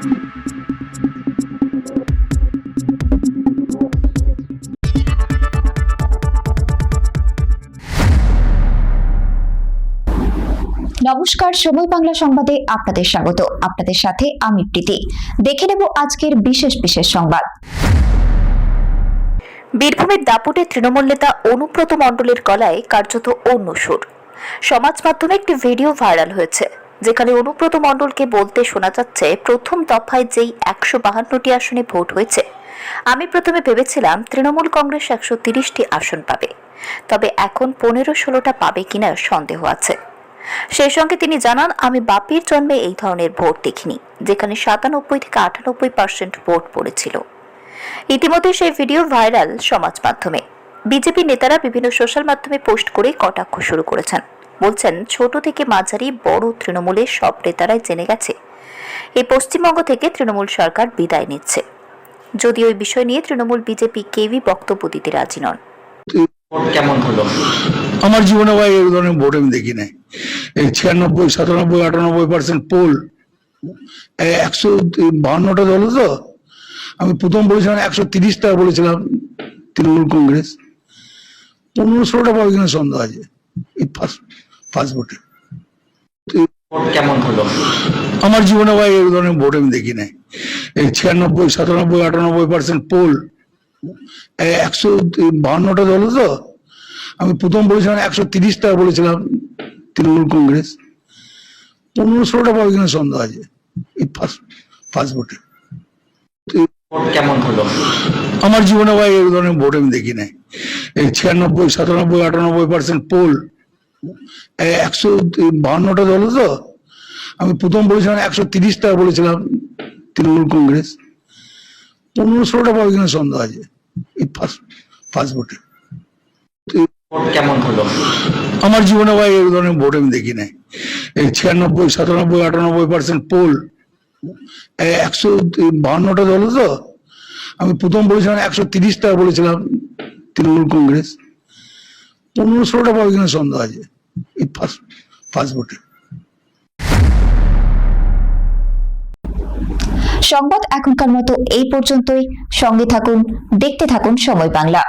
নমস্কার, সময় বাংলা সংবাদে আপনাদের স্বাগত। আপনাদের সাথে আমি প্রীতি। দেখে নেব আজকের বিশেষ সংবাদ। বীরভূমের দাপুটে তৃণমূল নেতা অনুব্রত মণ্ডলের গলায় কার্যত অন্য সুর। সমাজ মাধ্যমে একটি ভিডিও ভাইরাল হয়েছে, যেখানে অনুব্রত মণ্ডলকে বলতে শোনা যাচ্ছে, প্রথম দফায় যেই 152টি আসনে ভোট হয়েছে, আমি প্রথমে ভেবেছিলাম তৃণমূল কংগ্রেস 130টি আসন পাবে, তবে এখন 15-16টা পাবে কিনা সন্দেহ আছে। সেই সঙ্গে তিনি জানান, আমি বাপির জন্মে এই ধরনের ভোট দেখিনি, যেখানে 97 থেকে 98% ভোট পড়েছিল। ইতিমধ্যে সেই ভিডিও ভাইরাল সমাজ মাধ্যমে। বিজেপি নেতারা বিভিন্ন সোশ্যাল মাধ্যমে পোস্ট করে কটাক্ষ শুরু করেছেন। বলছেন, ছোট থেকে মাঝারি বড় তৃণমূলের সব নেতারাই জেনে গেছে এই পশ্চিমবঙ্গ থেকে তৃণমূল সরকার বিদায় নিচ্ছে। যদিও এই বিষয় নিয়ে তৃণমূল বিজেপি কেউই বক্তব্য দিতে রাজি নন। কেমন হলো? আমার জীবনে ভাই এই ধরনের ভোট আমি দেখি নাই। এই 96, 97, 98% পোল 152টা দল। তো আমি প্রথম বলেছিলাম 130টা বলেছিলাম তৃণমূল কংগ্রেস, 15-16টা পাবে কিনা সন্দেহ আছে এই ফার্স্ট ভোটে। কেমন হলো? আমার জীবনে ভাই এই ধরনের ভোট আমি দেখি নাই। এই 96, 97, 98% পোল 152টা দল। তো আমি প্রথম বলেছিলাম 130টা বলেছিলাম তৃণমূল কংগ্রেস, 15-16টা পাবে কিনা সন্দেহ আছে এই ফার্স্ট ভোটে। কেমন হলো? আমার জীবনে ভাই এই ধরনের ভোট আমি দেখি নাই। এই 96, 97, 98% পোল 152টা দল। তো আমি প্রথম বলেছিলাম 130টা বলেছিলাম তৃণমূল কংগ্রেস, 15-16টা পাবে কিনা সন্দেহ আছে এই ফার্স্ট ভোটে। কেমন হলো? আমার জীবনে ভাই এই ধরনের ভোট আমি দেখি নাই। এই 96, 97, 98% পোল 152টা দল। তো আমি প্রথম বলেছিলাম 130টা বলেছিলাম তৃণমূল কংগ্রেস, 15-16টা পাবে কিনা সন্দেহ আছে এই ফার্স্ট ভোটে। সংবাদ এখনকার মতো এই পর্যন্তই। সঙ্গে থাকুন, দেখতে থাকুন সময় বাংলা।